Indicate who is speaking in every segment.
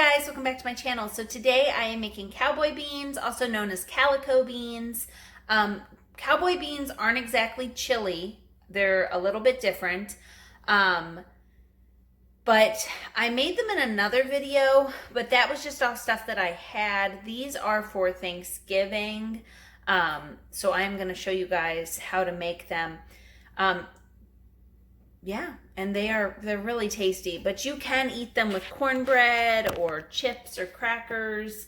Speaker 1: guys, welcome back to my channel. So today I am making cowboy beans, also known as calico beans. Cowboy beans aren't exactly chili. They're a little bit different. But I made them in another video, but that was just all stuff that I had. These are for Thanksgiving. So I'm going to show you guys how to make them. Yeah, and they're really tasty, but you can eat them with cornbread or chips or crackers,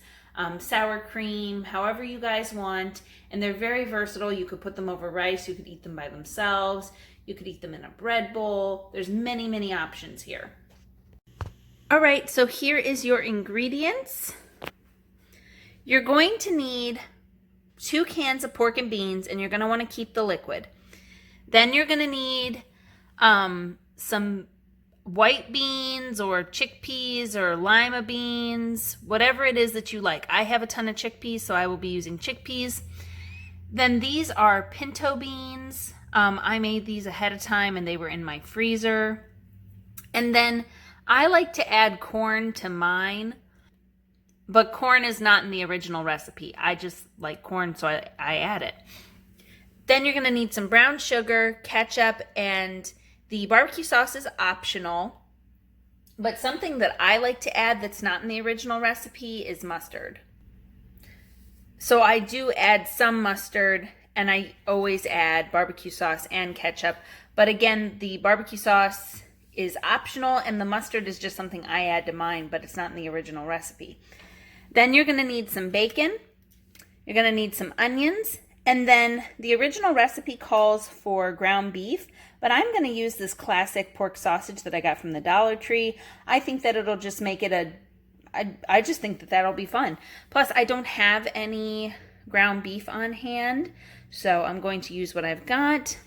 Speaker 1: sour cream, however you guys want. And they're very versatile. You could put them over rice. You could eat them by themselves. You could eat them in a bread bowl. There's many, many options here. All right, so here is your ingredients. You're going to need 2 cans of pork and beans, and you're going to want to keep the liquid. Then you're going to need some white beans or chickpeas or lima beans, whatever it is that you like. I have a ton of chickpeas, so I will be using chickpeas. Then these are pinto beans. I made these ahead of time and they were in my freezer. And then I like to add corn to mine, but corn is not in the original recipe. I just like corn, so I add it. Then you're going to need some brown sugar, ketchup, and the barbecue sauce is optional, but something that I like to add that's not in the original recipe is mustard. So I do add some mustard, and I always add barbecue sauce and ketchup. But again, the barbecue sauce is optional, and the mustard is just something I add to mine, but it's not in the original recipe. Then you're going to need some bacon. You're going to need some onions. And then the original recipe calls for ground beef, but I'm going to use this classic pork sausage that I got from the Dollar Tree. I think that it'll just make it I just think that that'll be fun. Plus, I don't have any ground beef on hand, so I'm going to use what I've got.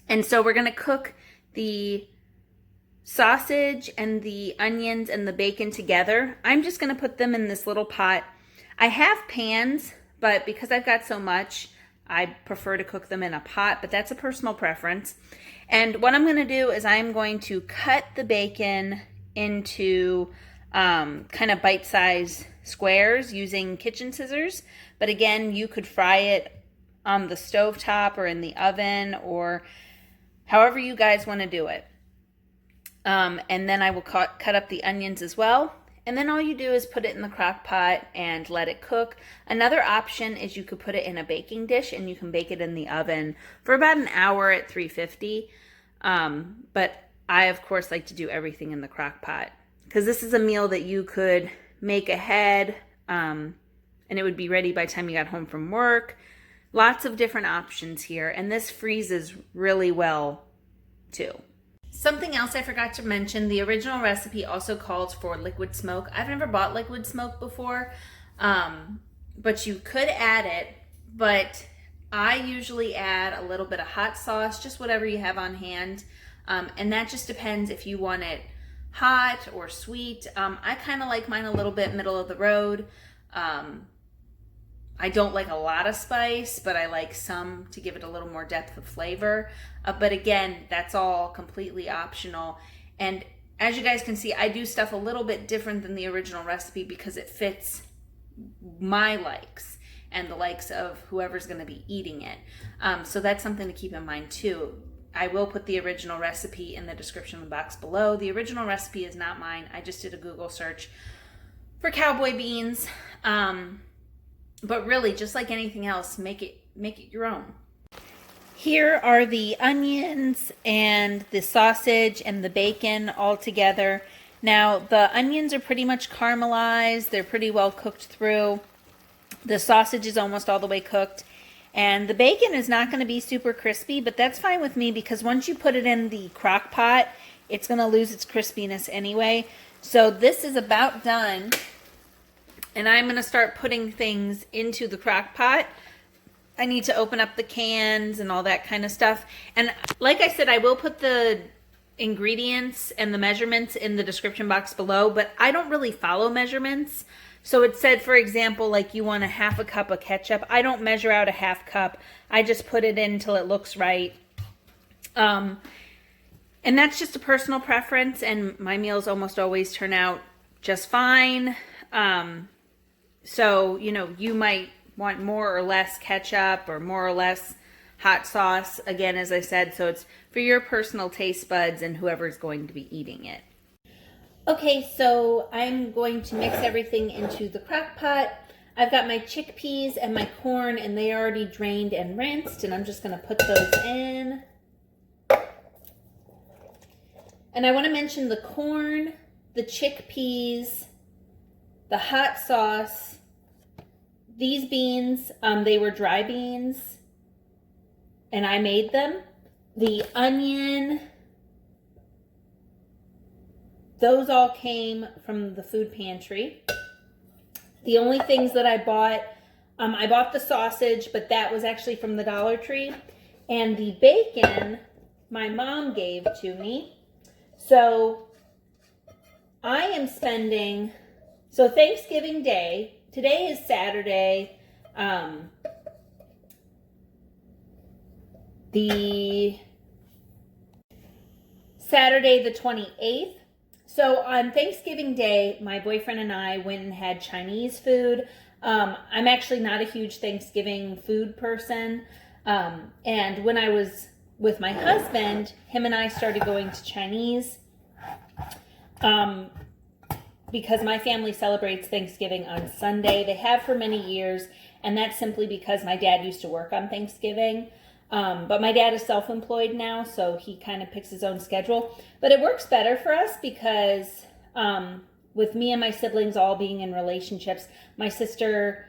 Speaker 1: And so we're going to cook the sausage and the onions and the bacon together. I'm just going to put them in this little pot. I have pans, but because I've got so much, I prefer to cook them in a pot, but that's a personal preference. And what I'm going to do is I'm going to cut the bacon into kind of bite-sized squares using kitchen scissors. But again, you could fry it on the stovetop or in the oven or however you guys want to do it. And then I will cut up the onions as well. And then all you do is put it in the crock pot and let it cook. Another option is you could put it in a baking dish and you can bake it in the oven for about an hour at 350. But I, of course, like to do everything in the crock pot because this is a meal that you could make ahead and it would be ready by the time you got home from work. Lots of different options here, and this freezes really well too. Something else I forgot to mention, the original recipe also calls for liquid smoke. I've never bought liquid smoke before, but you could add it, but I usually add a little bit of hot sauce, just whatever you have on hand, and that just depends if you want it hot or sweet. I kind of like mine a little bit middle of the road. I don't like a lot of spice, but I like some to give it a little more depth of flavor. But again, that's all completely optional. And as you guys can see, I do stuff a little bit different than the original recipe because it fits my likes and the likes of whoever's going to be eating it. So that's something to keep in mind too. I will put the original recipe in the description box below. The original recipe is not mine. I just did a Google search for cowboy beans. But really, just like anything else, make it your own. Here are the onions and the sausage and the bacon all together. Now, the onions are pretty much caramelized. They're pretty well cooked through. The sausage is almost all the way cooked. And the bacon is not going to be super crispy, but that's fine with me because once you put it in the crock pot, it's going to lose its crispiness anyway. So this is about done. And I'm going to start putting things into the crock pot. I need to open up the cans and all that kind of stuff. And like I said, I will put the ingredients and the measurements in the description box below, but I don't really follow measurements. So it said, for example, like you want a half a cup of ketchup. I don't measure out a half cup. I just put it in until it looks right. And that's just a personal preference, and my meals almost always turn out just fine. So, you know, you might want more or less ketchup or more or less hot sauce. Again, as I said, so it's for your personal taste buds and whoever's going to be eating it. Okay, so I'm going to mix everything into the crock pot. I've got my chickpeas and my corn, and they are already drained and rinsed, and I'm just going to put those in. And I want to mention the corn, the chickpeas, the hot sauce, these beans, they were dry beans, and I made them. The onion, those all came from the food pantry. The only things that I bought the sausage, but that was actually from the Dollar Tree. And the bacon, my mom gave to me. So I am spending, so Thanksgiving Day, today is Saturday, the Saturday the 28th. So on Thanksgiving Day, my boyfriend and I went and had Chinese food. I'm actually not a huge Thanksgiving food person. And when I was with my husband, him and I started going to Chinese because my family celebrates Thanksgiving on Sunday. They have for many years, and that's simply because my dad used to work on Thanksgiving. But my dad is self-employed now, so he kind of picks his own schedule. But it works better for us because with me and my siblings all being in relationships, my sister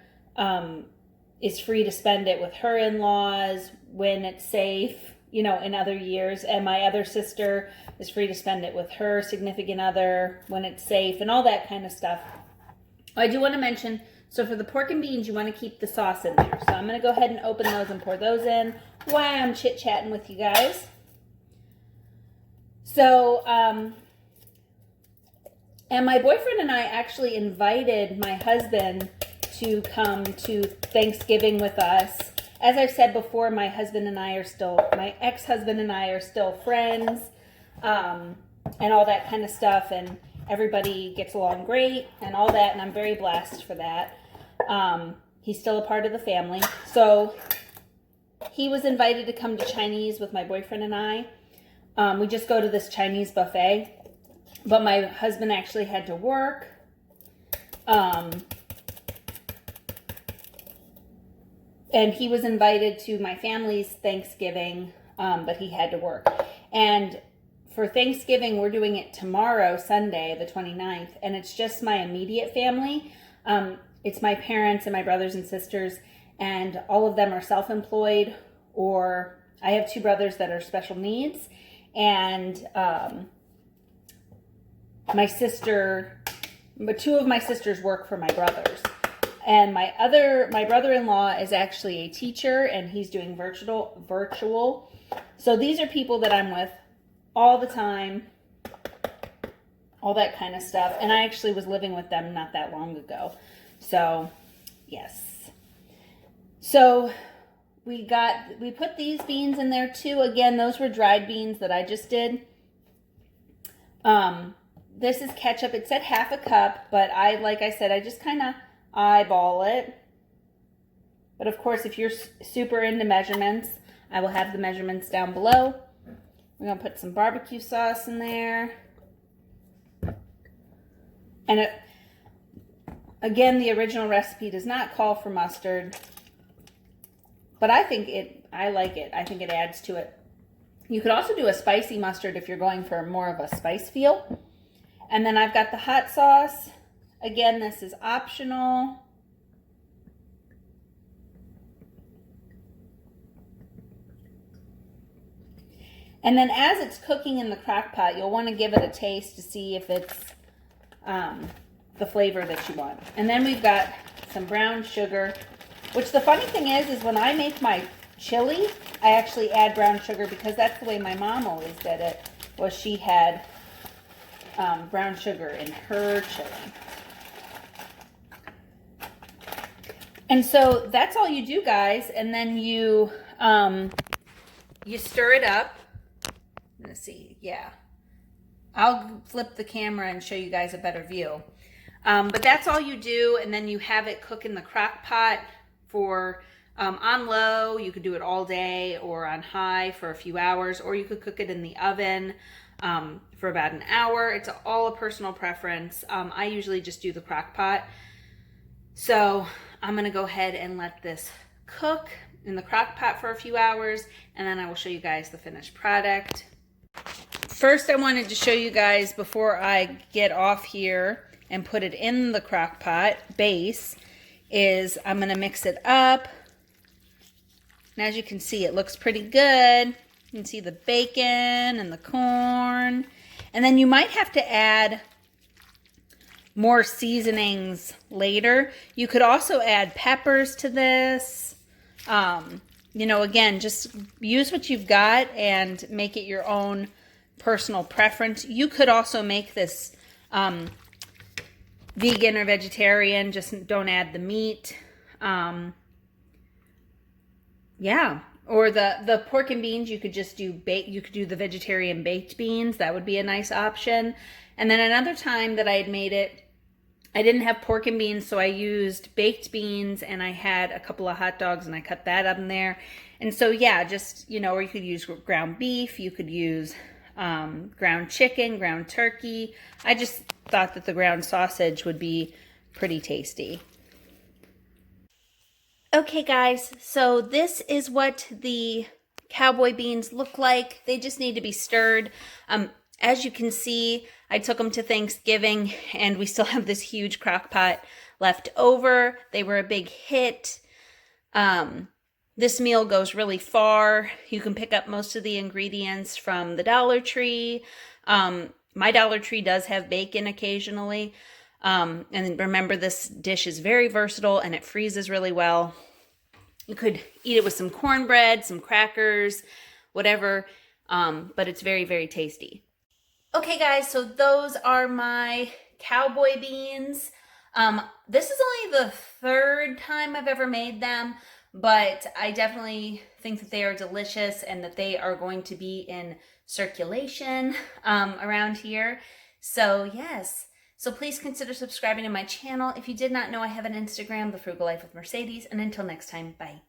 Speaker 1: is free to spend it with her in-laws when it's safe, you know, in other years. And my other sister is free to spend it with her significant other when it's safe and all that kind of stuff. I do want to mention, so for the pork and beans, you want to keep the sauce in there. So I'm going to go ahead and open those and pour those in while I'm chit-chatting with you guys. So, and my boyfriend and I actually invited my husband to come to Thanksgiving with us. As I've said before, my ex-husband and I are still friends, and all that kind of stuff, and everybody gets along great and all that, and I'm very blessed for that. He's still a part of the family. So he was invited to come to Chinese with my boyfriend and I. We just go to this Chinese buffet, but my husband actually had to work. And he was invited to my family's Thanksgiving, but he had to work. And for Thanksgiving, we're doing it tomorrow, Sunday, the 29th, and it's just my immediate family. It's my parents and my brothers and sisters, and all of them are self-employed, or I have two brothers that are special needs, and two of my sisters work for my brothers. And my brother-in-law is actually a teacher, and he's doing virtual. So these are people that I'm with all the time, all that kind of stuff. And I actually was living with them not that long ago. So, yes. So we put these beans in there too. Again, those were dried beans that I just did. This is ketchup. It said half a cup, but like I said, I just kind of eyeball it. But of course, if you're super into measurements, I will have the measurements down below. We're going to put some barbecue sauce in there. And again, the original recipe does not call for mustard, but I like it. I think it adds to it. You could also do a spicy mustard if you're going for more of a spice feel. And then I've got the hot sauce. Again, this is optional. And then as it's cooking in the crock pot, you'll want to give it a taste to see if it's the flavor that you want. And then we've got some brown sugar, which the funny thing is when I make my chili, I actually add brown sugar because that's the way my mom always did it, was she had brown sugar in her chili. And so that's all you do, guys. And then you stir it up. Let's see, yeah. I'll flip the camera and show you guys a better view. But that's all you do, and then you have it cook in the crock pot for on low. You could do it all day, or on high for a few hours, or you could cook it in the oven for about an hour. It's all a personal preference. I usually just do the crock pot. So I'm gonna go ahead and let this cook in the crock pot for a few hours, and then I will show you guys the finished product. First, I wanted to show you guys before I get off here and put it in the crock pot base is I'm going to mix it up. And as you can see, it looks pretty good. You can see the bacon and the corn. And then you might have to add more seasonings later. You could also add peppers to this. You know, again, just use what you've got and make it your own personal preference. You could also make this vegan or vegetarian, just don't add the meat. Yeah, or the pork and beans, you could just do you could do the vegetarian baked beans. That would be a nice option. And then another time that I had made it, I didn't have pork and beans, so I used baked beans, and I had a couple of hot dogs, and I cut that up in there. And so, yeah, just, you know, or you could use ground beef, you could use ground chicken, ground turkey. I just thought that the ground sausage would be pretty tasty. Okay, guys, so this is what the cowboy beans look like. They just need to be stirred. As you can see, I took them to Thanksgiving, and we still have this huge crock pot left over. They were a big hit. This meal goes really far. You can pick up most of the ingredients from the Dollar Tree. My Dollar Tree does have bacon occasionally. And remember, this dish is very versatile and it freezes really well. You could eat it with some cornbread, some crackers, whatever. But it's very, very tasty. Okay, guys, so those are my cowboy beans. This is only the third time I've ever made them, but I definitely think that they are delicious and that they are going to be in circulation around here. So yes, so please consider subscribing to my channel. If you did not know, I have an Instagram, The Frugal Life with Mercedes. And until next time, bye.